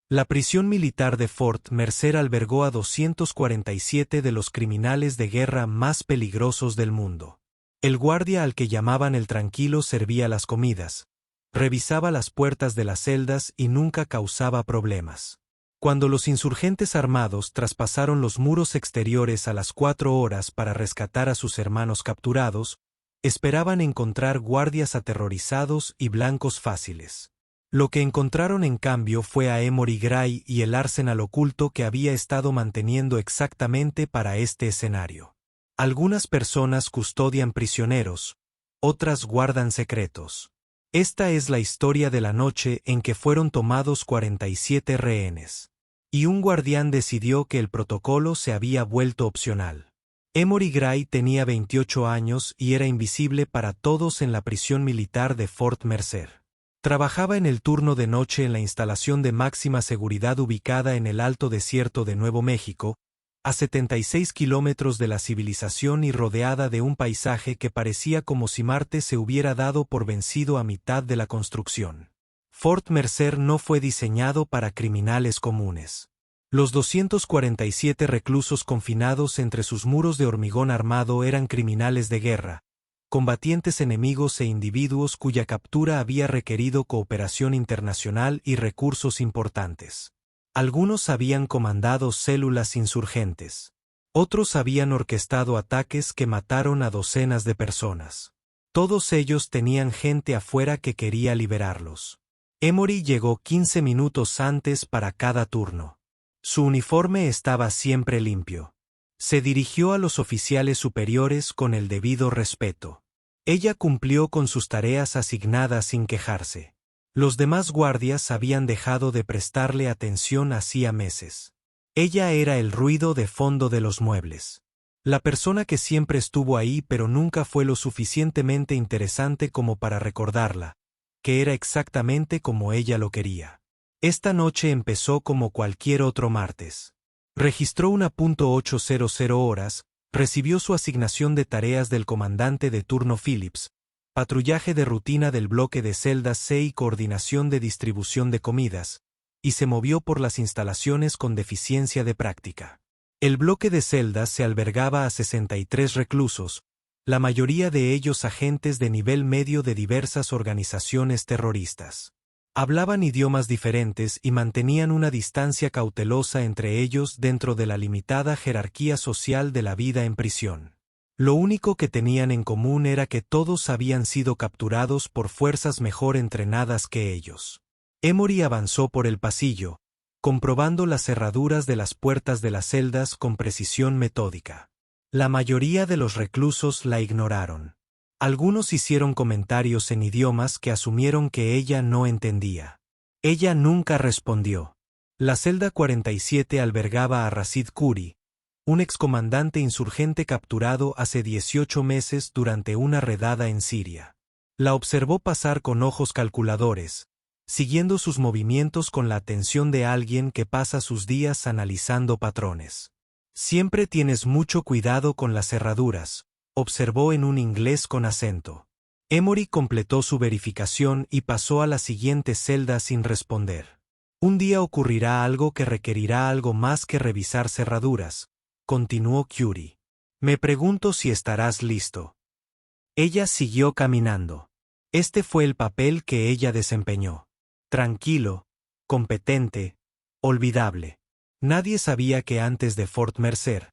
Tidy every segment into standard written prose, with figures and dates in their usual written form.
La prisión militar de Fort Mercer albergó a 247 de los criminales de guerra más peligrosos del mundo. El guardia al que llamaban el Tranquilo servía las comidas, revisaba las puertas de las celdas y nunca causaba problemas. Cuando los insurgentes armados traspasaron los muros exteriores a las 4 horas para rescatar a sus hermanos capturados, esperaban encontrar guardias aterrorizados y blancos fáciles. Lo que encontraron en cambio fue a Emory Gray y el arsenal oculto que había estado manteniendo exactamente para este escenario. Algunas personas custodian prisioneros, otras guardan secretos. Esta es la historia de la noche en que fueron tomados 47 rehenes. Y un guardián decidió que el protocolo se había vuelto opcional. Emory Gray tenía 28 años y era invisible para todos en la prisión militar de Fort Mercer. Trabajaba en el turno de noche en la instalación de máxima seguridad ubicada en el Alto Desierto de Nuevo México, a 76 kilómetros de la civilización y rodeada de un paisaje que parecía como si Marte se hubiera dado por vencido a mitad de la construcción. Fort Mercer no fue diseñado para criminales comunes. Los 247 reclusos confinados entre sus muros de hormigón armado eran criminales de guerra, combatientes enemigos e individuos cuya captura había requerido cooperación internacional y recursos importantes. Algunos habían comandado células insurgentes. Otros habían orquestado ataques que mataron a docenas de personas. Todos ellos tenían gente afuera que quería liberarlos. Emory llegó 15 minutos antes para cada turno. Su uniforme estaba siempre limpio. Se dirigió a los oficiales superiores con el debido respeto. Ella cumplió con sus tareas asignadas sin quejarse. Los demás guardias habían dejado de prestarle atención hacía meses. Ella era el ruido de fondo de los muebles. La persona que siempre estuvo ahí pero nunca fue lo suficientemente interesante como para recordarla, que era exactamente como ella lo quería. Esta noche empezó como cualquier otro martes. Registró una .800 horas, recibió su asignación de tareas del comandante de turno Phillips, patrullaje de rutina del bloque de celdas C y coordinación de distribución de comidas, y se movió por las instalaciones con deficiencia de práctica. El bloque de celdas se albergaba a 63 reclusos, la mayoría de ellos agentes de nivel medio de diversas organizaciones terroristas. Hablaban idiomas diferentes y mantenían una distancia cautelosa entre ellos dentro de la limitada jerarquía social de la vida en prisión. Lo único que tenían en común era que todos habían sido capturados por fuerzas mejor entrenadas que ellos. Emory avanzó por el pasillo, comprobando las cerraduras de las puertas de las celdas con precisión metódica. La mayoría de los reclusos la ignoraron. Algunos hicieron comentarios en idiomas que asumieron que ella no entendía. Ella nunca respondió. La celda 47 albergaba a Rashid Khoury, un excomandante insurgente capturado hace 18 meses durante una redada en Siria. La observó pasar con ojos calculadores, siguiendo sus movimientos con la atención de alguien que pasa sus días analizando patrones. Siempre tienes mucho cuidado con las cerraduras, observó en un inglés con acento. Emory completó su verificación y pasó a la siguiente celda sin responder. Un día ocurrirá algo que requerirá algo más que revisar cerraduras, continuó Khoury. Me pregunto si estarás listo. Ella siguió caminando. Este fue el papel que ella desempeñó. Tranquilo, competente, olvidable. Nadie sabía que antes de Fort Mercer,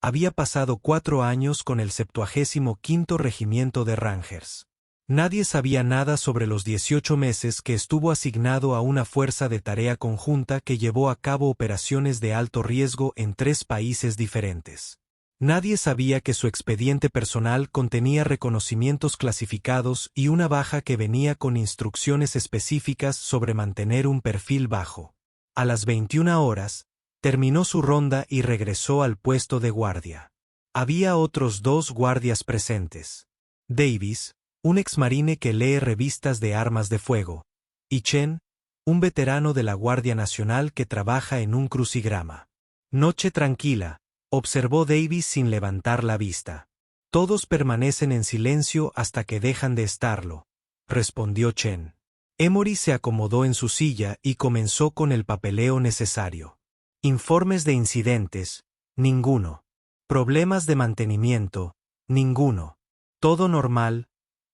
había pasado 4 años con el 75º Regimiento de Rangers. Nadie sabía nada sobre los 18 meses que estuvo asignado a una fuerza de tarea conjunta que llevó a cabo operaciones de alto riesgo en 3 países diferentes. Nadie sabía que su expediente personal contenía reconocimientos clasificados y una baja que venía con instrucciones específicas sobre mantener un perfil bajo. A las 21 horas, terminó su ronda y regresó al puesto de guardia. Había otros 2 guardias presentes. Davis, un exmarine que lee revistas de armas de fuego, y Chen, un veterano de la Guardia Nacional que trabaja en un crucigrama. Noche tranquila, observó Davis sin levantar la vista. Todos permanecen en silencio hasta que dejan de estarlo, respondió Chen. Emory se acomodó en su silla y comenzó con el papeleo necesario. Informes de incidentes, ninguno. Problemas de mantenimiento, ninguno. Todo normal,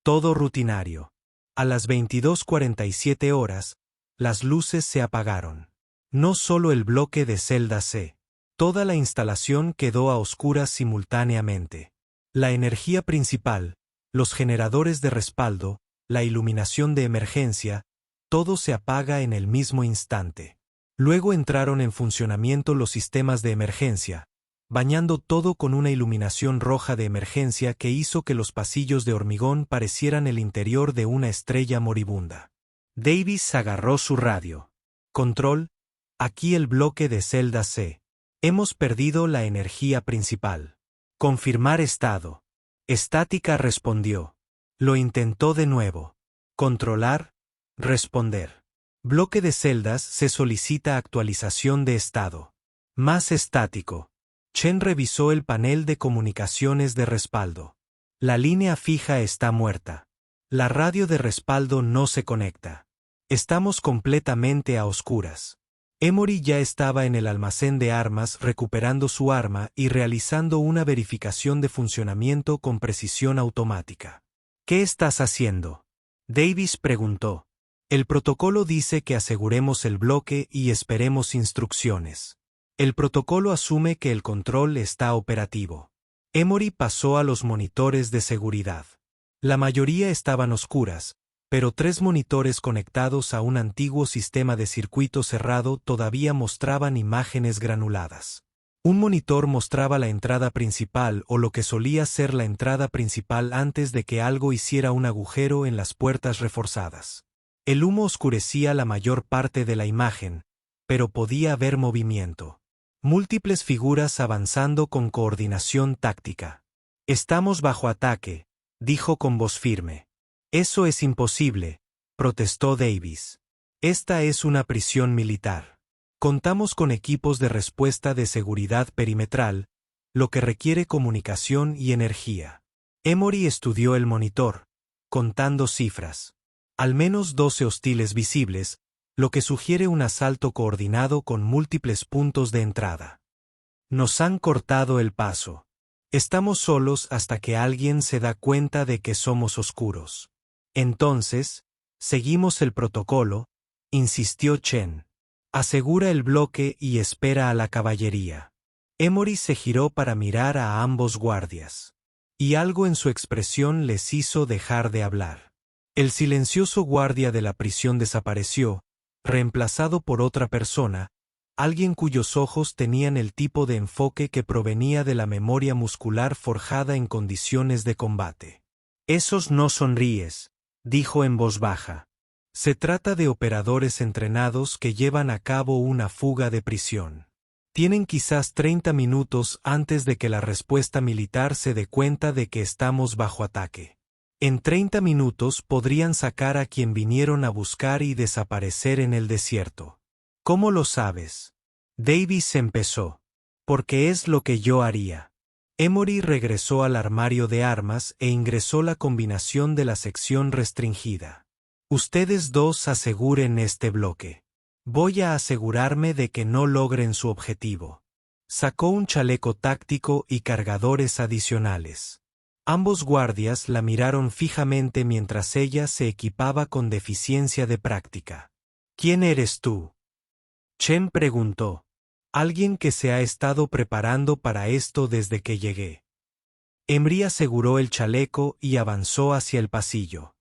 todo rutinario. A las 22:47 horas, las luces se apagaron. No solo el bloque de celda C. Toda la instalación quedó a oscuras simultáneamente. La energía principal, los generadores de respaldo, la iluminación de emergencia, todo se apaga en el mismo instante. Luego entraron en funcionamiento los sistemas de emergencia, bañando todo con una iluminación roja de emergencia que hizo que los pasillos de hormigón parecieran el interior de una estrella moribunda. Davis agarró su radio. Control, aquí el bloque de celda C. Hemos perdido la energía principal. Confirmar estado. Estática respondió. Lo intentó de nuevo. Controlar, responder. Bloque de celdas se solicita actualización de estado. Más estático. Chen revisó el panel de comunicaciones de respaldo. La línea fija está muerta. La radio de respaldo no se conecta. Estamos completamente a oscuras. Emory ya estaba en el almacén de armas recuperando su arma y realizando una verificación de funcionamiento con precisión automática. ¿Qué estás haciendo? Davis preguntó. El protocolo dice que aseguremos el bloque y esperemos instrucciones. El protocolo asume que el control está operativo. Emory pasó a los monitores de seguridad. La mayoría estaban oscuras, pero 3 monitores conectados a un antiguo sistema de circuito cerrado todavía mostraban imágenes granuladas. Un monitor mostraba la entrada principal o lo que solía ser la entrada principal antes de que algo hiciera un agujero en las puertas reforzadas. El humo oscurecía la mayor parte de la imagen, pero podía haber movimiento. Múltiples figuras avanzando con coordinación táctica. Estamos bajo ataque, dijo con voz firme. Eso es imposible, protestó Davis. Esta es una prisión militar. Contamos con equipos de respuesta de seguridad perimetral, lo que requiere comunicación y energía. Emory estudió el monitor, contando cifras. Al menos 12 hostiles visibles, lo que sugiere un asalto coordinado con múltiples puntos de entrada. Nos han cortado el paso. Estamos solos hasta que alguien se da cuenta de que somos oscuros. Entonces, seguimos el protocolo, insistió Chen. Asegura el bloque y espera a la caballería. Emory se giró para mirar a ambos guardias. Y algo en su expresión les hizo dejar de hablar. El silencioso guardia de la prisión desapareció, reemplazado por otra persona, alguien cuyos ojos tenían el tipo de enfoque que provenía de la memoria muscular forjada en condiciones de combate. Esos no sonríes, dijo en voz baja. Se trata de operadores entrenados que llevan a cabo una fuga de prisión. Tienen quizás 30 minutos antes de que la respuesta militar se dé cuenta de que estamos bajo ataque. En 30 minutos podrían sacar a quien vinieron a buscar y desaparecer en el desierto. ¿Cómo lo sabes? Davis empezó. Porque es lo que yo haría. Emory regresó al armario de armas e ingresó la combinación de la sección restringida. Ustedes dos aseguren este bloque. Voy a asegurarme de que no logren su objetivo. Sacó un chaleco táctico y cargadores adicionales. Ambos guardias la miraron fijamente mientras ella se equipaba con deficiencia de práctica. ¿Quién eres tú? Chen preguntó. Alguien que se ha estado preparando para esto desde que llegué. Emory aseguró el chaleco y avanzó hacia el pasillo.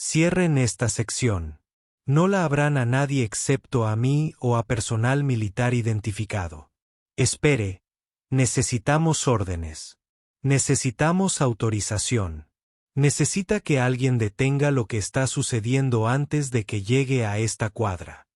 Cierren esta sección. No la abran a nadie excepto a mí o a personal militar identificado. Espere. Necesitamos órdenes. Necesitamos autorización. Necesita que alguien detenga lo que está sucediendo antes de que llegue a esta cuadra.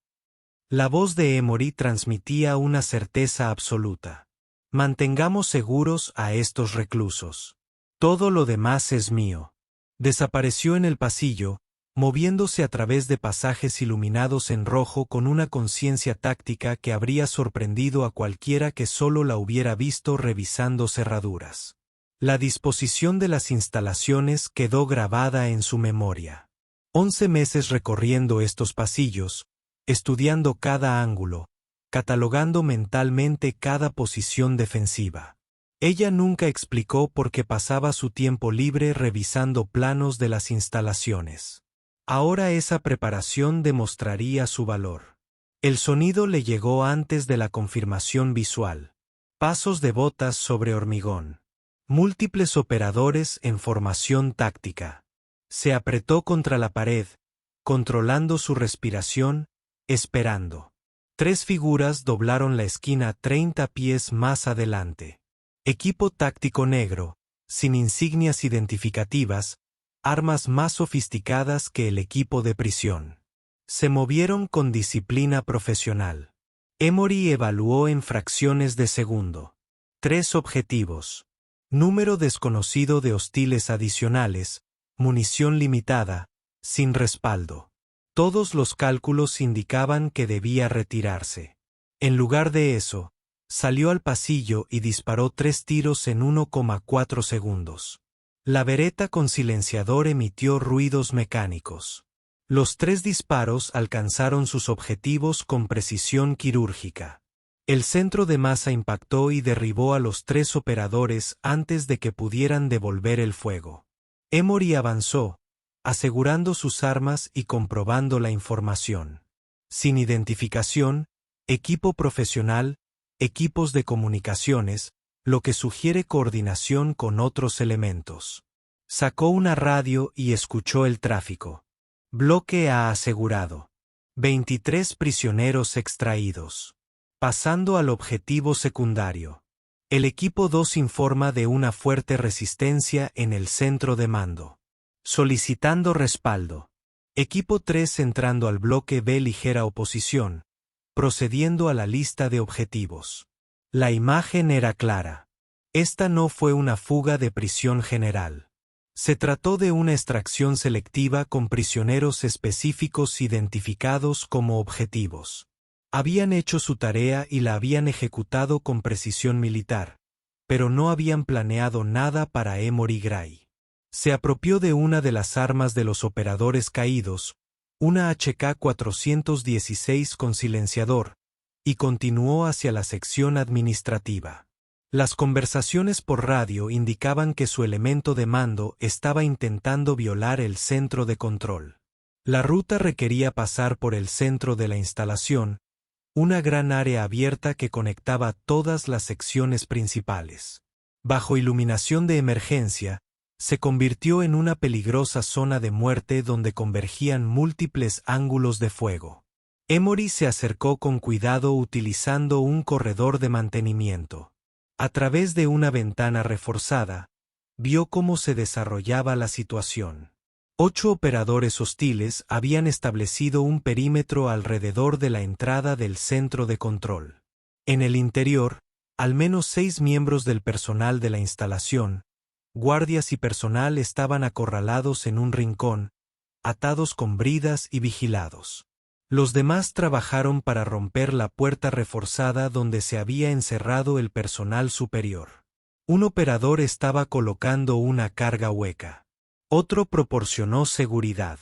La voz de Emory transmitía una certeza absoluta. Mantengamos seguros a estos reclusos. Todo lo demás es mío. Desapareció en el pasillo, moviéndose a través de pasajes iluminados en rojo con una conciencia táctica que habría sorprendido a cualquiera que solo la hubiera visto revisando cerraduras. La disposición de las instalaciones quedó grabada en su memoria. 11 meses recorriendo estos pasillos, estudiando cada ángulo, catalogando mentalmente cada posición defensiva. Ella nunca explicó por qué pasaba su tiempo libre revisando planos de las instalaciones. Ahora esa preparación demostraría su valor. El sonido le llegó antes de la confirmación visual. Pasos de botas sobre hormigón. Múltiples operadores en formación táctica. Se apretó contra la pared, controlando su respiración, esperando. 3 figuras doblaron la esquina 30 pies más adelante. Equipo táctico negro, sin insignias identificativas, armas más sofisticadas que el equipo de prisión. Se movieron con disciplina profesional. Emory evaluó en fracciones de segundo. 3 objetivos. Número desconocido de hostiles adicionales, munición limitada, sin respaldo. Todos los cálculos indicaban que debía retirarse. En lugar de eso, salió al pasillo y disparó 3 tiros en 1,4 segundos. La Beretta con silenciador emitió ruidos mecánicos. Los 3 disparos alcanzaron sus objetivos con precisión quirúrgica. El centro de masa impactó y derribó a los 3 operadores antes de que pudieran devolver el fuego. Emory avanzó, asegurando sus armas y comprobando la información. Sin identificación, equipo profesional, equipos de comunicaciones, lo que sugiere coordinación con otros elementos. Sacó una radio y escuchó el tráfico. Bloque A asegurado. 23 prisioneros extraídos. Pasando al objetivo secundario. El equipo 2 informa de una fuerte resistencia en el centro de mando. Solicitando respaldo. Equipo 3 entrando al bloque B ligera oposición, procediendo a la lista de objetivos. La imagen era clara. Esta no fue una fuga de prisión general. Se trató de una extracción selectiva con prisioneros específicos identificados como objetivos. Habían hecho su tarea y la habían ejecutado con precisión militar, pero no habían planeado nada para Emory Gray. Se apropió de una de las armas de los operadores caídos, una HK-416 con silenciador, y continuó hacia la sección administrativa. Las conversaciones por radio indicaban que su elemento de mando estaba intentando violar el centro de control. La ruta requería pasar por el centro de la instalación, una gran área abierta que conectaba todas las secciones principales. Bajo iluminación de emergencia, se convirtió en una peligrosa zona de muerte donde convergían múltiples ángulos de fuego. Emory se acercó con cuidado utilizando un corredor de mantenimiento. A través de una ventana reforzada, vio cómo se desarrollaba la situación. 8 operadores hostiles habían establecido un perímetro alrededor de la entrada del centro de control. En el interior, al menos 6 miembros del personal de la instalación, guardias y personal estaban acorralados en un rincón, atados con bridas y vigilados. Los demás trabajaron para romper la puerta reforzada donde se había encerrado el personal superior. Un operador estaba colocando una carga hueca. Otro proporcionó seguridad.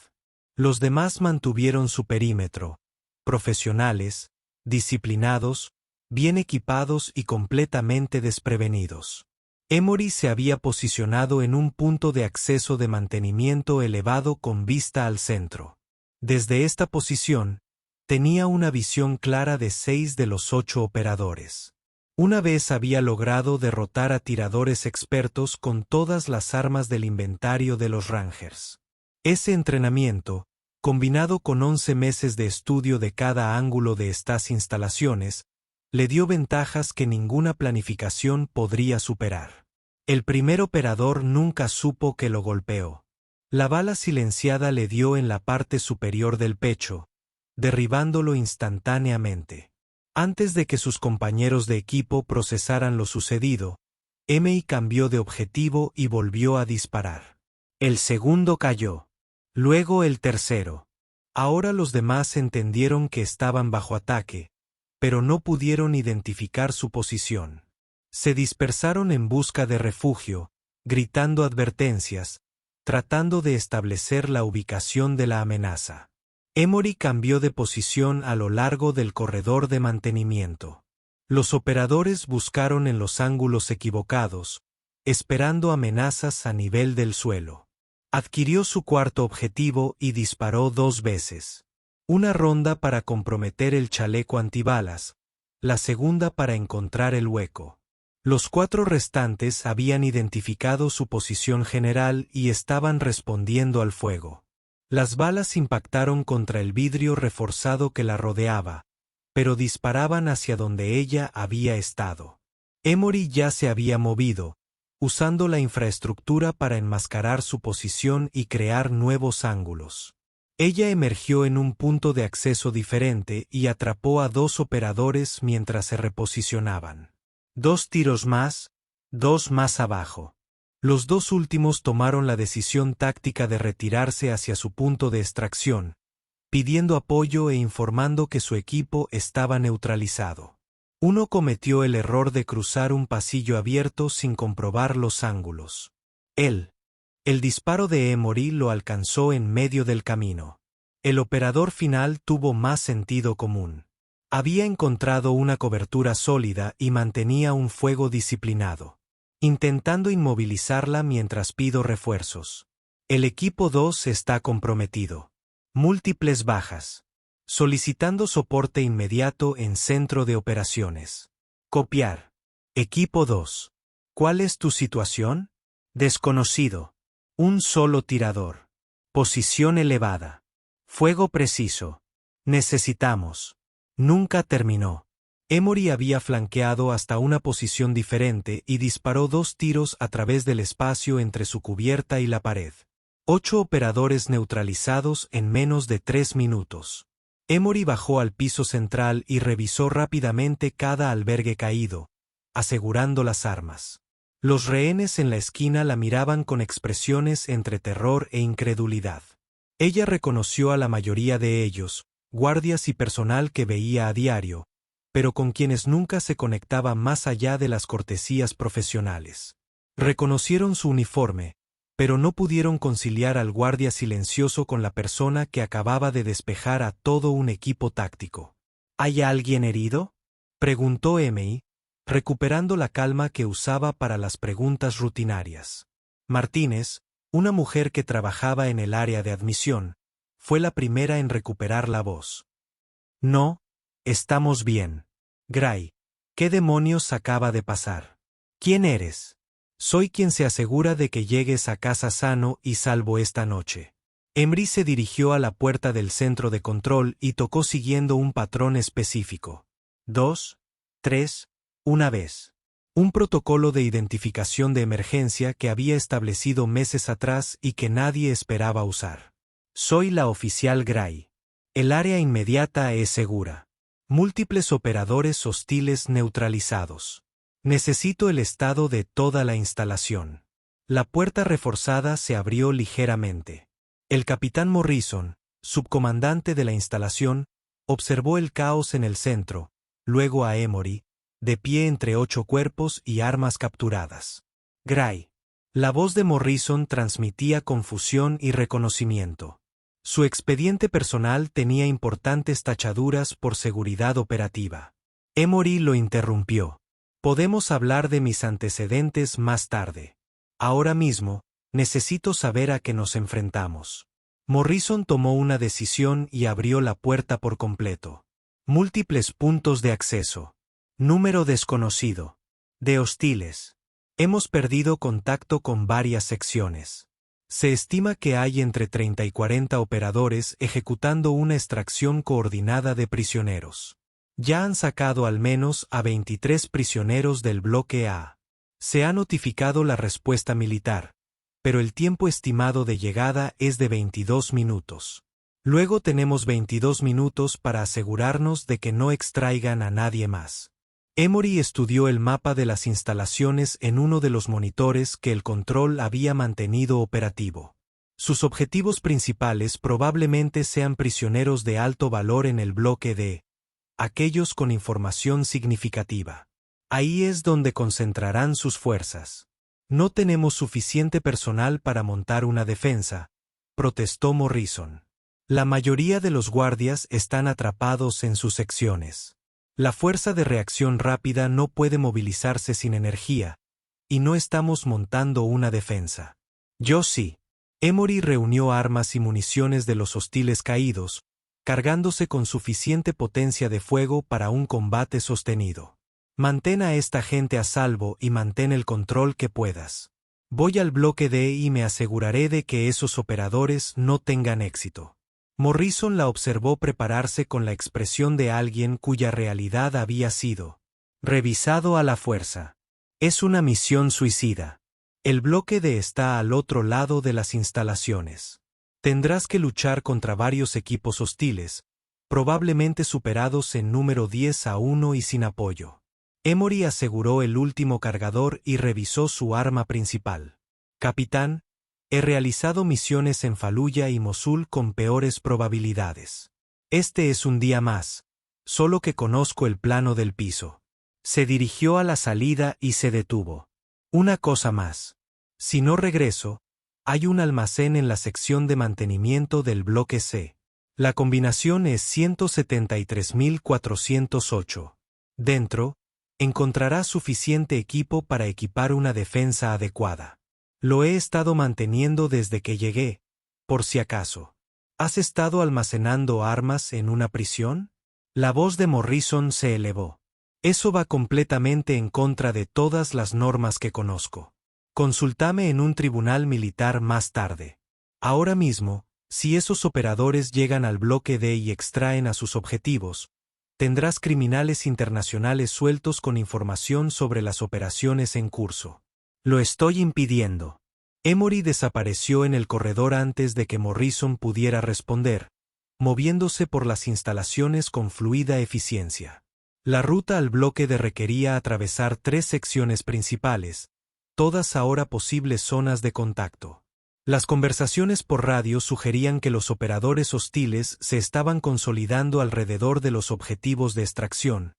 Los demás mantuvieron su perímetro, profesionales, disciplinados, bien equipados y completamente desprevenidos. Emory se había posicionado en un punto de acceso de mantenimiento elevado con vista al centro. Desde esta posición, tenía una visión clara de 6 de los 8 operadores. Una vez había logrado derrotar a tiradores expertos con todas las armas del inventario de los Rangers. Ese entrenamiento, combinado con 11 meses de estudio de cada ángulo de estas instalaciones, le dio ventajas que ninguna planificación podría superar. El primer operador nunca supo que lo golpeó. La bala silenciada le dio en la parte superior del pecho, derribándolo instantáneamente. Antes de que sus compañeros de equipo procesaran lo sucedido, Emory cambió de objetivo y volvió a disparar. El segundo cayó. Luego el tercero. Ahora los demás entendieron que estaban bajo ataque, pero no pudieron identificar su posición. Se dispersaron en busca de refugio, gritando advertencias, tratando de establecer la ubicación de la amenaza. Emory cambió de posición a lo largo del corredor de mantenimiento. Los operadores buscaron en los ángulos equivocados, esperando amenazas a nivel del suelo. Adquirió su cuarto objetivo y disparó 2 veces. Una ronda para comprometer el chaleco antibalas, la segunda para encontrar el hueco. Los 4 restantes habían identificado su posición general y estaban respondiendo al fuego. Las balas impactaron contra el vidrio reforzado que la rodeaba, pero disparaban hacia donde ella había estado. Emory ya se había movido, usando la infraestructura para enmascarar su posición y crear nuevos ángulos. Ella emergió en un punto de acceso diferente y atrapó a 2 operadores mientras se reposicionaban. 2 tiros más, 2 más abajo. Los 2 últimos tomaron la decisión táctica de retirarse hacia su punto de extracción, pidiendo apoyo e informando que su equipo estaba neutralizado. Uno cometió el error de cruzar un pasillo abierto sin comprobar los ángulos. El disparo de Emory lo alcanzó en medio del camino. El operador final tuvo más sentido común. Había encontrado una cobertura sólida y mantenía un fuego disciplinado, intentando inmovilizarla mientras pido refuerzos. El equipo 2 está comprometido. Múltiples bajas. Solicitando soporte inmediato en centro de operaciones. Copiar. Equipo 2. ¿Cuál es tu situación? Desconocido. Un solo tirador. Posición elevada. Fuego preciso. Necesitamos. Nunca terminó. Emory había flanqueado hasta una posición diferente y disparó 2 tiros a través del espacio entre su cubierta y la pared. 8 operadores neutralizados en menos de 3 minutos. Emory bajó al piso central y revisó rápidamente cada albergue caído, asegurando las armas. Los rehenes en la esquina la miraban con expresiones entre terror e incredulidad. Ella reconoció a la mayoría de ellos, guardias y personal que veía a diario, pero con quienes nunca se conectaba más allá de las cortesías profesionales. Reconocieron su uniforme, pero no pudieron conciliar al guardia silencioso con la persona que acababa de despejar a todo un equipo táctico. ¿Hay alguien herido?, preguntó Emily, recuperando la calma que usaba para las preguntas rutinarias. Martínez, una mujer que trabajaba en el área de admisión, fue la primera en recuperar la voz. No, estamos bien. Gray, ¿qué demonios acaba de pasar? ¿Quién eres? Soy quien se asegura de que llegues a casa sano y salvo esta noche. Emory se dirigió a la puerta del centro de control y tocó siguiendo un patrón específico. 2, 3, una vez. Un protocolo de identificación de emergencia que había establecido meses atrás y que nadie esperaba usar. Soy la oficial Gray. El área inmediata es segura. Múltiples operadores hostiles neutralizados. Necesito el estado de toda la instalación. La puerta reforzada se abrió ligeramente. El capitán Morrison, subcomandante de la instalación, observó el caos en el centro, luego a Emory, de pie entre 8 cuerpos y armas capturadas. Gray. La voz de Morrison transmitía confusión y reconocimiento. Su expediente personal tenía importantes tachaduras por seguridad operativa. Emory lo interrumpió. Podemos hablar de mis antecedentes más tarde. Ahora mismo, necesito saber a qué nos enfrentamos. Morrison tomó una decisión y abrió la puerta por completo. Múltiples puntos de acceso. Número desconocido. De hostiles. Hemos perdido contacto con varias secciones. Se estima que hay entre 30 y 40 operadores ejecutando una extracción coordinada de prisioneros. Ya han sacado al menos a 23 prisioneros del bloque A. Se ha notificado la respuesta militar, pero el tiempo estimado de llegada es de 22 minutos. Luego tenemos 22 minutos para asegurarnos de que no extraigan a nadie más. Emory estudió el mapa de las instalaciones en uno de los monitores que el control había mantenido operativo. Sus objetivos principales probablemente sean prisioneros de alto valor en el bloque D, aquellos con información significativa. Ahí es donde concentrarán sus fuerzas. No tenemos suficiente personal para montar una defensa, protestó Morrison. La mayoría de los guardias están atrapados en sus secciones. La fuerza de reacción rápida no puede movilizarse sin energía, y no estamos montando una defensa. Yo sí. Emory reunió armas y municiones de los hostiles caídos, cargándose con suficiente potencia de fuego para un combate sostenido. Mantén a esta gente a salvo y mantén el control que puedas. Voy al bloque D y me aseguraré de que esos operadores no tengan éxito. Morrison la observó prepararse con la expresión de alguien cuya realidad había sido revisado a la fuerza. Es una misión suicida. El bloque D está al otro lado de las instalaciones. Tendrás que luchar contra varios equipos hostiles, probablemente superados en número 10-1 y sin apoyo. Emory aseguró el último cargador y revisó su arma principal. Capitán, he realizado misiones en Fallujah y Mosul con peores probabilidades. Este es un día más, solo que conozco el plano del piso. Se dirigió a la salida y se detuvo. Una cosa más. Si no regreso, hay un almacén en la sección de mantenimiento del bloque C. La combinación es 173.408. Dentro, encontrará suficiente equipo para equipar una defensa adecuada. Lo he estado manteniendo desde que llegué, por si acaso. ¿Has estado almacenando armas en una prisión? La voz de Morrison se elevó. Eso va completamente en contra de todas las normas que conozco. Consultame en un tribunal militar más tarde. Ahora mismo, si esos operadores llegan al bloque D y extraen a sus objetivos, tendrás criminales internacionales sueltos con información sobre las operaciones en curso. Lo estoy impidiendo. Emory desapareció en el corredor antes de que Morrison pudiera responder, moviéndose por las instalaciones con fluida eficiencia. La ruta al bloque D requería atravesar 3 secciones principales, todas ahora posibles zonas de contacto. Las conversaciones por radio sugerían que los operadores hostiles se estaban consolidando alrededor de los objetivos de extracción,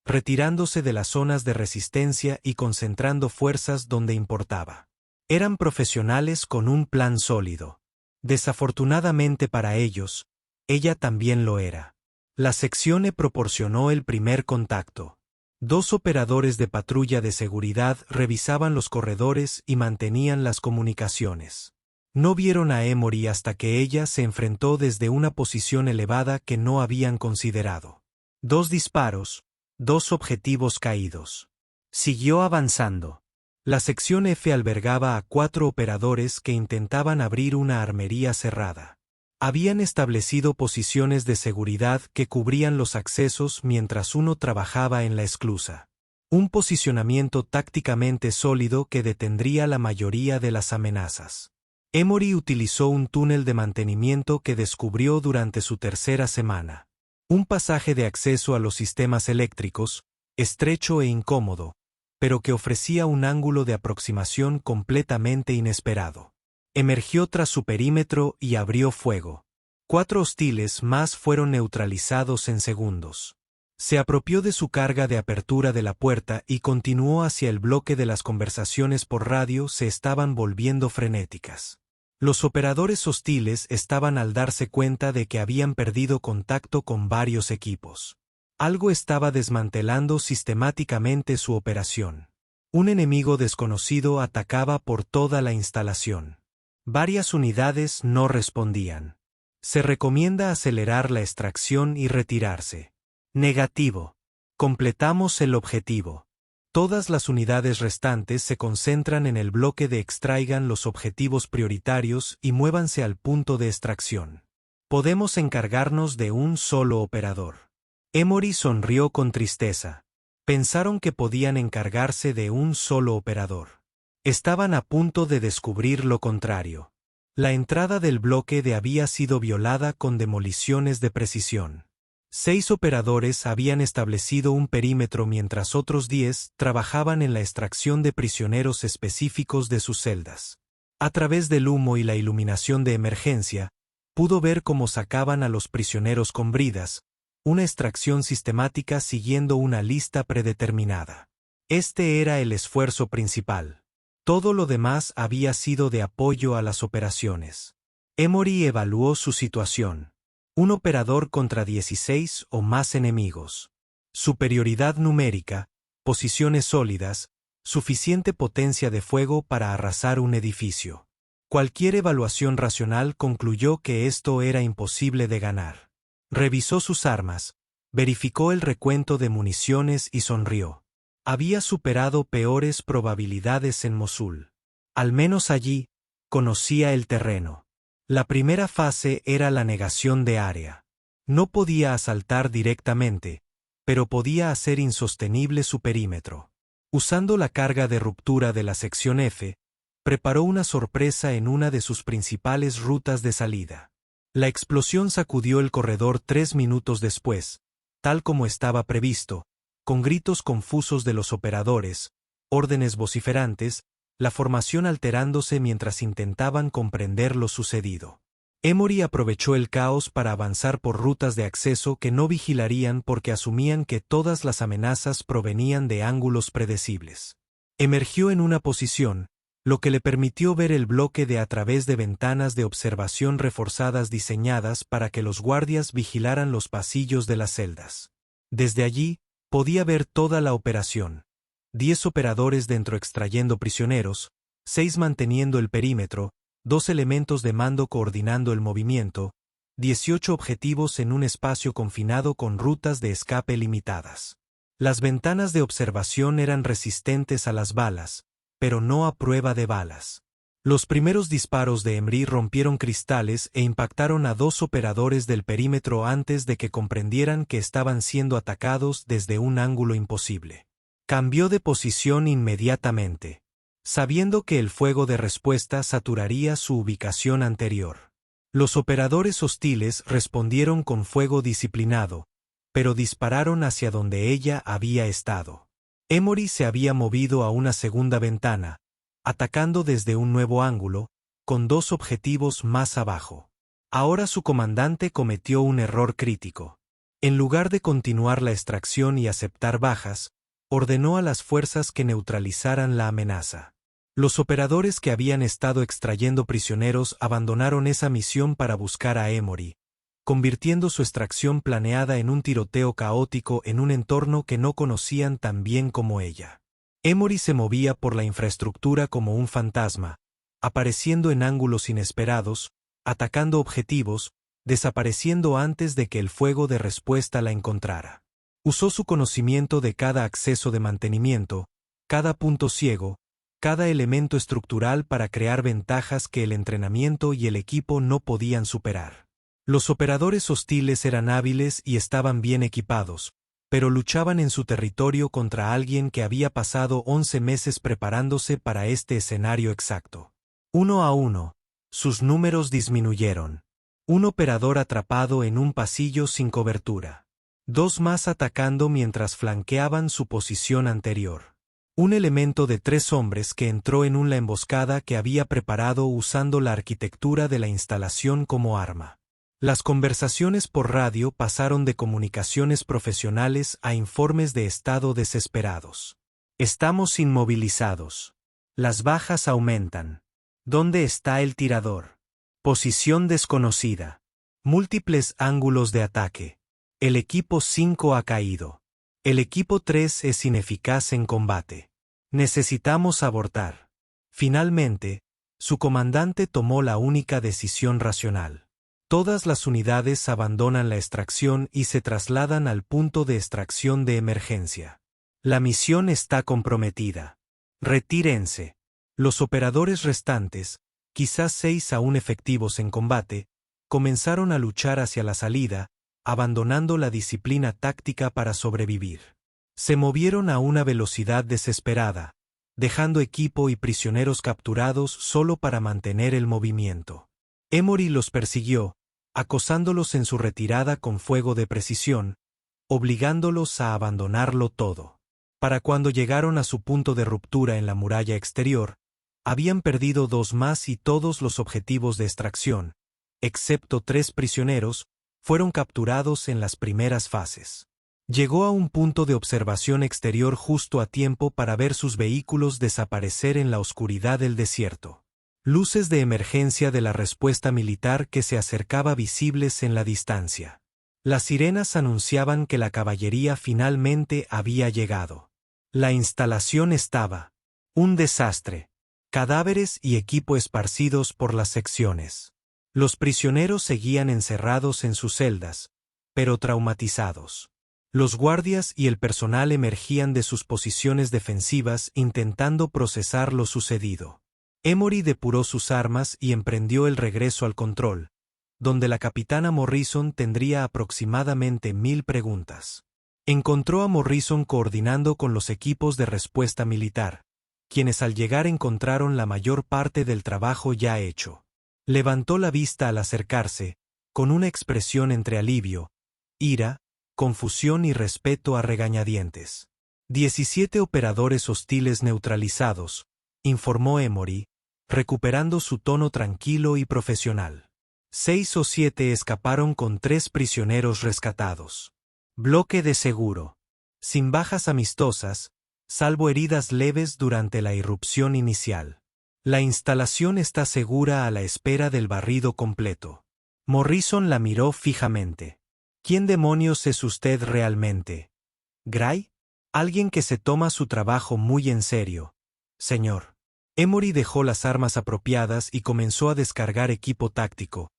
retirándose de las zonas de resistencia y concentrando fuerzas donde importaba. Eran profesionales con un plan sólido. Desafortunadamente para ellos, ella también lo era. La sección E proporcionó el primer contacto. 2 operadores de patrulla de seguridad revisaban los corredores y mantenían las comunicaciones. No vieron a Emory hasta que ella se enfrentó desde una posición elevada que no habían considerado. 2 disparos, 2 objetivos caídos. Siguió avanzando. La sección F albergaba a 4 operadores que intentaban abrir una armería cerrada. Habían establecido posiciones de seguridad que cubrían los accesos mientras uno trabajaba en la esclusa. Un posicionamiento tácticamente sólido que detendría la mayoría de las amenazas. Emory utilizó un túnel de mantenimiento que descubrió durante su tercera semana. Un pasaje de acceso a los sistemas eléctricos, estrecho e incómodo, pero que ofrecía un ángulo de aproximación completamente inesperado. Emergió tras su perímetro y abrió fuego. 4 hostiles más fueron neutralizados en segundos. Se apropió de su carga de apertura de la puerta y continuó hacia el bloque de las conversaciones por radio se estaban volviendo frenéticas. Los operadores hostiles estaban al darse cuenta de que habían perdido contacto con varios equipos. Algo estaba desmantelando sistemáticamente su operación. Un enemigo desconocido atacaba por toda la instalación. Varias unidades no respondían. Se recomienda acelerar la extracción y retirarse. Negativo. Completamos el objetivo. Todas las unidades restantes se concentran en el bloque de extraigan los objetivos prioritarios y muévanse al punto de extracción. Podemos encargarnos de un solo operador. Emory sonrió con tristeza. Pensaron que podían encargarse de un solo operador. Estaban a punto de descubrir lo contrario. La entrada del bloque D había sido violada con demoliciones de precisión. 6 operadores habían establecido un perímetro mientras otros 10 trabajaban en la extracción de prisioneros específicos de sus celdas. A través del humo y la iluminación de emergencia, pudo ver cómo sacaban a los prisioneros con bridas, una extracción sistemática siguiendo una lista predeterminada. Este era el esfuerzo principal. Todo lo demás había sido de apoyo a las operaciones. Emory evaluó su situación. Un operador contra 16 o más enemigos. Superioridad numérica, posiciones sólidas, suficiente potencia de fuego para arrasar un edificio. Cualquier evaluación racional concluyó que esto era imposible de ganar. Revisó sus armas, verificó el recuento de municiones y sonrió. Había superado peores probabilidades en Mosul. Al menos allí, conocía el terreno. La primera fase era la negación de área. No podía asaltar directamente, pero podía hacer insostenible su perímetro. Usando la carga de ruptura de la sección F, preparó una sorpresa en una de sus principales rutas de salida. La explosión sacudió el corredor 3 minutos después, tal como estaba previsto, con gritos confusos de los operadores, órdenes vociferantes, la formación alterándose mientras intentaban comprender lo sucedido. Emory aprovechó el caos para avanzar por rutas de acceso que no vigilarían porque asumían que todas las amenazas provenían de ángulos predecibles. Emergió en una posición, lo que le permitió ver el bloque de a través de ventanas de observación reforzadas diseñadas para que los guardias vigilaran los pasillos de las celdas. Desde allí, podía ver toda la operación. 10 operadores dentro extrayendo prisioneros, 6 manteniendo el perímetro, 2 elementos de mando coordinando el movimiento, 18 objetivos en un espacio confinado con rutas de escape limitadas. Las ventanas de observación eran resistentes a las balas, pero no a prueba de balas. Los primeros disparos de Emory rompieron cristales e impactaron a 2 operadores del perímetro antes de que comprendieran que estaban siendo atacados desde un ángulo imposible. Cambió de posición inmediatamente, sabiendo que el fuego de respuesta saturaría su ubicación anterior. Los operadores hostiles respondieron con fuego disciplinado, pero dispararon hacia donde ella había estado. Emory se había movido a una segunda ventana, atacando desde un nuevo ángulo, con 2 objetivos más abajo. Ahora su comandante cometió un error crítico. En lugar de continuar la extracción y aceptar bajas, ordenó a las fuerzas que neutralizaran la amenaza. Los operadores que habían estado extrayendo prisioneros abandonaron esa misión para buscar a Emory, convirtiendo su extracción planeada en un tiroteo caótico en un entorno que no conocían tan bien como ella. Emory se movía por la infraestructura como un fantasma, apareciendo en ángulos inesperados, atacando objetivos, desapareciendo antes de que el fuego de respuesta la encontrara. Usó su conocimiento de cada acceso de mantenimiento, cada punto ciego, cada elemento estructural para crear ventajas que el entrenamiento y el equipo no podían superar. Los operadores hostiles eran hábiles y estaban bien equipados, pero luchaban en su territorio contra alguien que había pasado 11 meses preparándose para este escenario exacto. 1 a 1, sus números disminuyeron. Un operador atrapado en un pasillo sin cobertura. 2 más atacando mientras flanqueaban su posición anterior. Un elemento de 3 hombres que entró en una emboscada que había preparado usando la arquitectura de la instalación como arma. Las conversaciones por radio pasaron de comunicaciones profesionales a informes de estado desesperados. Estamos inmovilizados. Las bajas aumentan. ¿Dónde está el tirador? Posición desconocida. Múltiples ángulos de ataque. El equipo 5 ha caído. El equipo 3 es ineficaz en combate. Necesitamos abortar. Finalmente, su comandante tomó la única decisión racional. Todas las unidades abandonan la extracción y se trasladan al punto de extracción de emergencia. La misión está comprometida. Retírense. Los operadores restantes, quizás 6 aún efectivos en combate, comenzaron a luchar hacia la salida, abandonando la disciplina táctica para sobrevivir. Se movieron a una velocidad desesperada, dejando equipo y prisioneros capturados solo para mantener el movimiento. Emory los persiguió, acosándolos en su retirada con fuego de precisión, obligándolos a abandonarlo todo. Para cuando llegaron a su punto de ruptura en la muralla exterior, habían perdido 2 más y todos los objetivos de extracción, excepto 3 prisioneros, fueron capturados en las primeras fases. Llegó a un punto de observación exterior justo a tiempo para ver sus vehículos desaparecer en la oscuridad del desierto. Luces de emergencia de la respuesta militar que se acercaba visibles en la distancia. Las sirenas anunciaban que la caballería finalmente había llegado. La instalación estaba un desastre. Cadáveres y equipo esparcidos por las secciones. Los prisioneros seguían encerrados en sus celdas, pero traumatizados. Los guardias y el personal emergían de sus posiciones defensivas intentando procesar lo sucedido. Emory depuró sus armas y emprendió el regreso al control, donde la capitana Morrison tendría aproximadamente 1000 preguntas. Encontró a Morrison coordinando con los equipos de respuesta militar, quienes al llegar encontraron la mayor parte del trabajo ya hecho. Levantó la vista al acercarse, con una expresión entre alivio, ira, confusión y respeto a regañadientes. 17 operadores hostiles neutralizados, informó Emory, recuperando su tono tranquilo y profesional. 6 o 7 escaparon con 3 prisioneros rescatados. Bloque de seguro. Sin bajas amistosas, salvo heridas leves durante la irrupción inicial. La instalación está segura a la espera del barrido completo. Morrison la miró fijamente. ¿Quién demonios es usted realmente? ¿Gray? Alguien que se toma su trabajo muy en serio, señor. Emory dejó las armas apropiadas y comenzó a descargar equipo táctico,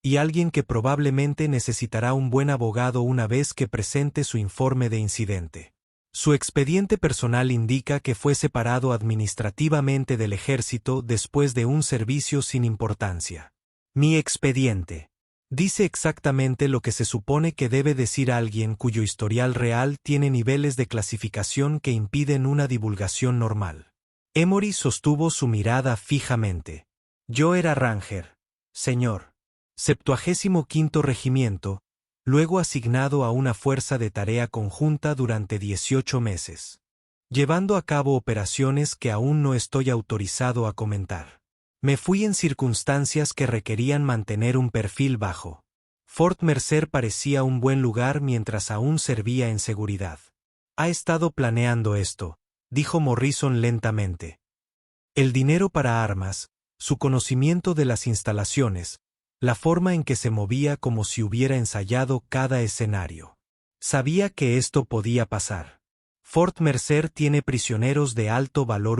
y alguien que probablemente necesitará un buen abogado una vez que presente su informe de incidente. Su expediente personal indica que fue separado administrativamente del ejército después de un servicio sin importancia. Mi expediente dice exactamente lo que se supone que debe decir alguien cuyo historial real tiene niveles de clasificación que impiden una divulgación normal. Emory sostuvo su mirada fijamente. Yo era Ranger, señor. 75º Regimiento, luego asignado a una fuerza de tarea conjunta durante 18 meses. Llevando a cabo operaciones que aún no estoy autorizado a comentar. Me fui en circunstancias que requerían mantener un perfil bajo. Fort Mercer parecía un buen lugar mientras aún servía en seguridad. Ha estado planeando esto, dijo Morrison lentamente. El dinero para armas, su conocimiento de las instalaciones, la forma en que se movía como si hubiera ensayado cada escenario. Sabía que esto podía pasar. Fort Mercer tiene prisioneros de alto valor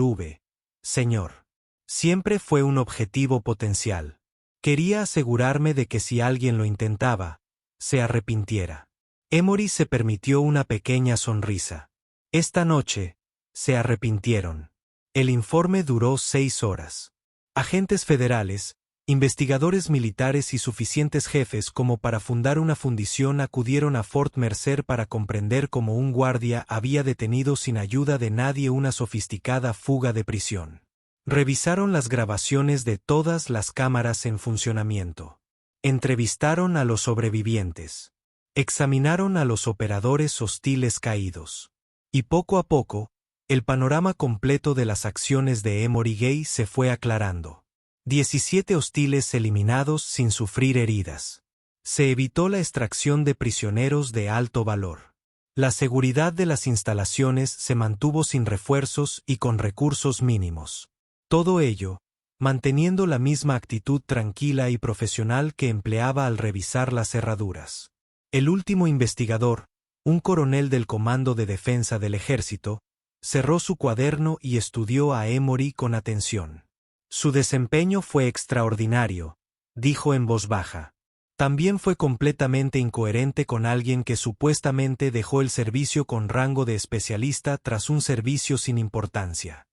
señor. Siempre fue un objetivo potencial. Quería asegurarme de que si alguien lo intentaba, se arrepintiera. Emory se permitió una pequeña sonrisa. Esta noche, se arrepintieron. El informe duró 6 horas. Agentes federales, investigadores militares y suficientes jefes como para fundar una fundición acudieron a Fort Mercer para comprender cómo un guardia había detenido sin ayuda de nadie una sofisticada fuga de prisión. Revisaron las grabaciones de todas las cámaras en funcionamiento. Entrevistaron a los sobrevivientes. Examinaron a los operadores hostiles caídos. Y poco a poco, el panorama completo de las acciones de Emory Gay se fue aclarando. 17 hostiles eliminados sin sufrir heridas. Se evitó la extracción de prisioneros de alto valor. La seguridad de las instalaciones se mantuvo sin refuerzos y con recursos mínimos. Todo ello, manteniendo la misma actitud tranquila y profesional que empleaba al revisar las cerraduras. El último investigador, un coronel del Comando de Defensa del Ejército, cerró su cuaderno y estudió a Emory con atención. Su desempeño fue extraordinario, dijo en voz baja. También fue completamente incoherente con alguien que supuestamente dejó el servicio con rango de especialista tras un servicio sin importancia.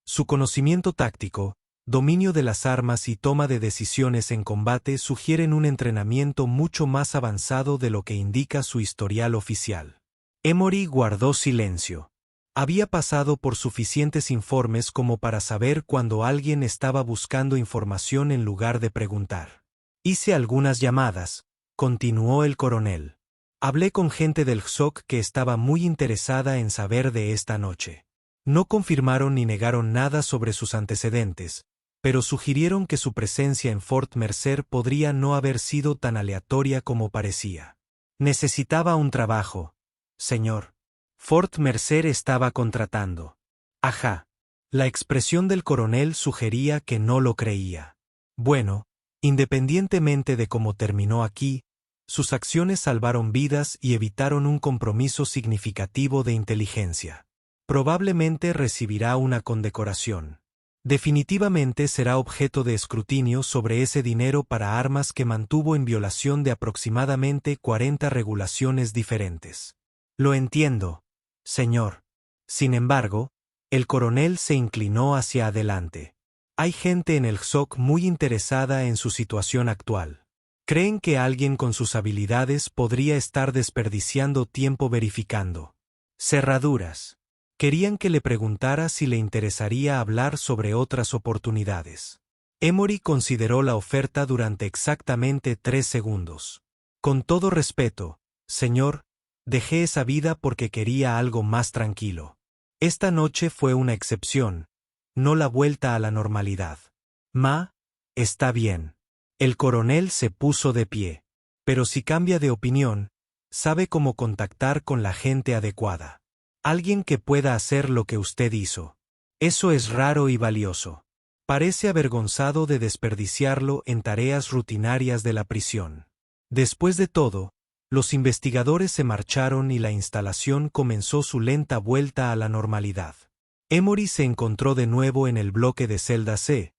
Su conocimiento táctico, dominio de las armas y toma de decisiones en combate sugieren un entrenamiento mucho más avanzado de lo que indica su historial oficial. Emory guardó silencio. Había pasado por suficientes informes como para saber cuando alguien estaba buscando información en lugar de preguntar. Hice algunas llamadas, continuó el coronel. Hablé con gente del GSOC que estaba muy interesada en saber de esta noche. No confirmaron ni negaron nada sobre sus antecedentes, pero sugirieron que su presencia en Fort Mercer podría no haber sido tan aleatoria como parecía. Necesitaba un trabajo, señor. Fort Mercer estaba contratando. Ajá. La expresión del coronel sugería que no lo creía. Bueno, independientemente de cómo terminó aquí, sus acciones salvaron vidas y evitaron un compromiso significativo de inteligencia. Probablemente recibirá una condecoración. Definitivamente será objeto de escrutinio sobre ese dinero para armas que mantuvo en violación de aproximadamente 40 regulaciones diferentes. Lo entiendo, señor. Sin embargo, el coronel se inclinó hacia adelante. Hay gente en el SOC muy interesada en su situación actual. Creen que alguien con sus habilidades podría estar desperdiciando tiempo verificando cerraduras. Querían que le preguntara si le interesaría hablar sobre otras oportunidades. Emory consideró la oferta durante exactamente 3 segundos. Con todo respeto, señor, dejé esa vida porque quería algo más tranquilo. Esta noche fue una excepción, no la vuelta a la normalidad. Está bien. El coronel se puso de pie. Pero si cambia de opinión, sabe cómo contactar con la gente adecuada. Alguien que pueda hacer lo que usted hizo. Eso es raro y valioso. Parece avergonzado de desperdiciarlo en tareas rutinarias de la prisión. Después de todo, los investigadores se marcharon y la instalación comenzó su lenta vuelta a la normalidad. Emory se encontró de nuevo en el bloque de celda C,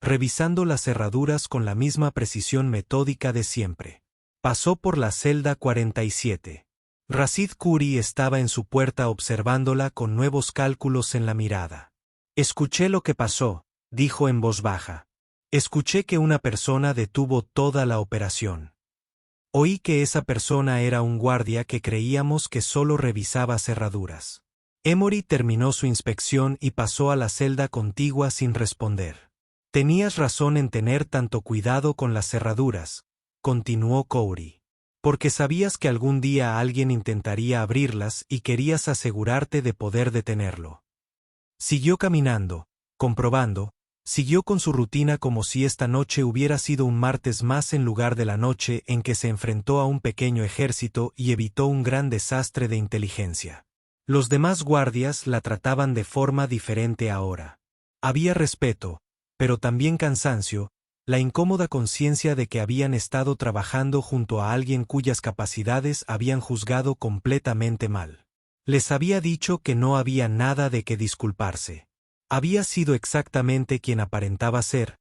revisando las cerraduras con la misma precisión metódica de siempre. Pasó por la celda 47. Rashid Khoury estaba en su puerta observándola con nuevos cálculos en la mirada. Escuché lo que pasó, dijo en voz baja. Escuché que una persona detuvo toda la operación. Oí que esa persona era un guardia que creíamos que solo revisaba cerraduras. Emory terminó su inspección y pasó a la celda contigua sin responder. Tenías razón en tener tanto cuidado con las cerraduras, continuó Khoury. Porque sabías que algún día alguien intentaría abrirlas y querías asegurarte de poder detenerlo. Siguió caminando, comprobando, siguió con su rutina como si esta noche hubiera sido un martes más en lugar de la noche en que se enfrentó a un pequeño ejército y evitó un gran desastre de inteligencia. Los demás guardias la trataban de forma diferente ahora. Había respeto, pero también cansancio, la incómoda conciencia de que habían estado trabajando junto a alguien cuyas capacidades habían juzgado completamente mal. Les había dicho que no había nada de qué disculparse. Había sido exactamente quien aparentaba ser,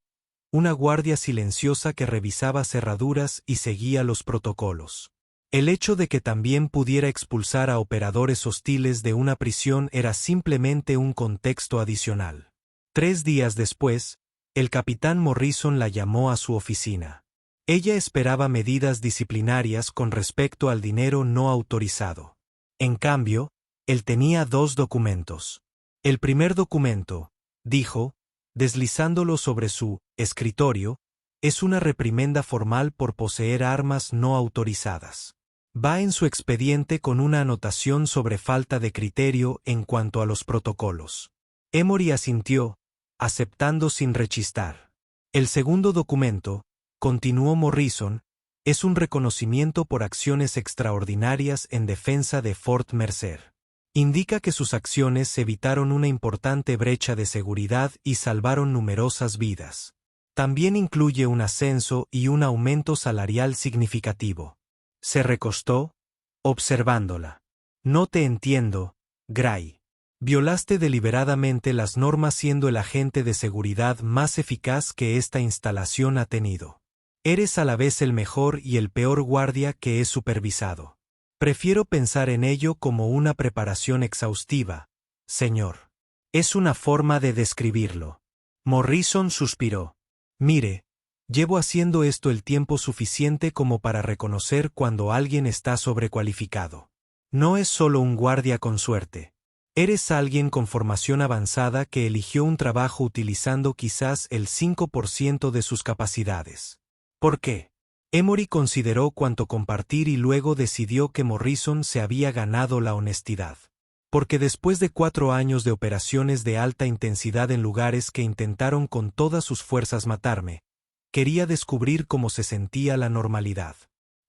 una guardia silenciosa que revisaba cerraduras y seguía los protocolos. El hecho de que también pudiera expulsar a operadores hostiles de una prisión era simplemente un contexto adicional. 3 días después, el capitán Morrison la llamó a su oficina. Ella esperaba medidas disciplinarias con respecto al dinero no autorizado. En cambio, él tenía 2 documentos. El primer documento, dijo, deslizándolo sobre su escritorio, es una reprimenda formal por poseer armas no autorizadas. Va en su expediente con una anotación sobre falta de criterio en cuanto a los protocolos. Emory asintió, aceptando sin rechistar. El segundo documento, continuó Morrison, es un reconocimiento por acciones extraordinarias en defensa de Fort Mercer. Indica que sus acciones evitaron una importante brecha de seguridad y salvaron numerosas vidas. También incluye un ascenso y un aumento salarial significativo. Se recostó, observándola. No te entiendo, Gray. Violaste deliberadamente las normas siendo el agente de seguridad más eficaz que esta instalación ha tenido. Eres a la vez el mejor y el peor guardia que he supervisado. Prefiero pensar en ello como una preparación exhaustiva, señor. Es una forma de describirlo. Morrison suspiró. Mire, llevo haciendo esto el tiempo suficiente como para reconocer cuando alguien está sobrecualificado. No es solo un guardia con suerte. Eres alguien con formación avanzada que eligió un trabajo utilizando quizás el 5% de sus capacidades. ¿Por qué? Emory consideró cuánto compartir y luego decidió que Morrison se había ganado la honestidad. Porque después de 4 años de operaciones de alta intensidad en lugares que intentaron con todas sus fuerzas matarme, quería descubrir cómo se sentía la normalidad.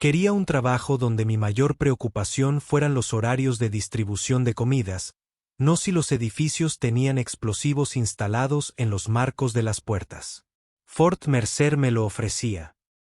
Quería un trabajo donde mi mayor preocupación fueran los horarios de distribución de comidas, no si los edificios tenían explosivos instalados en los marcos de las puertas. Fort Mercer me lo ofrecía.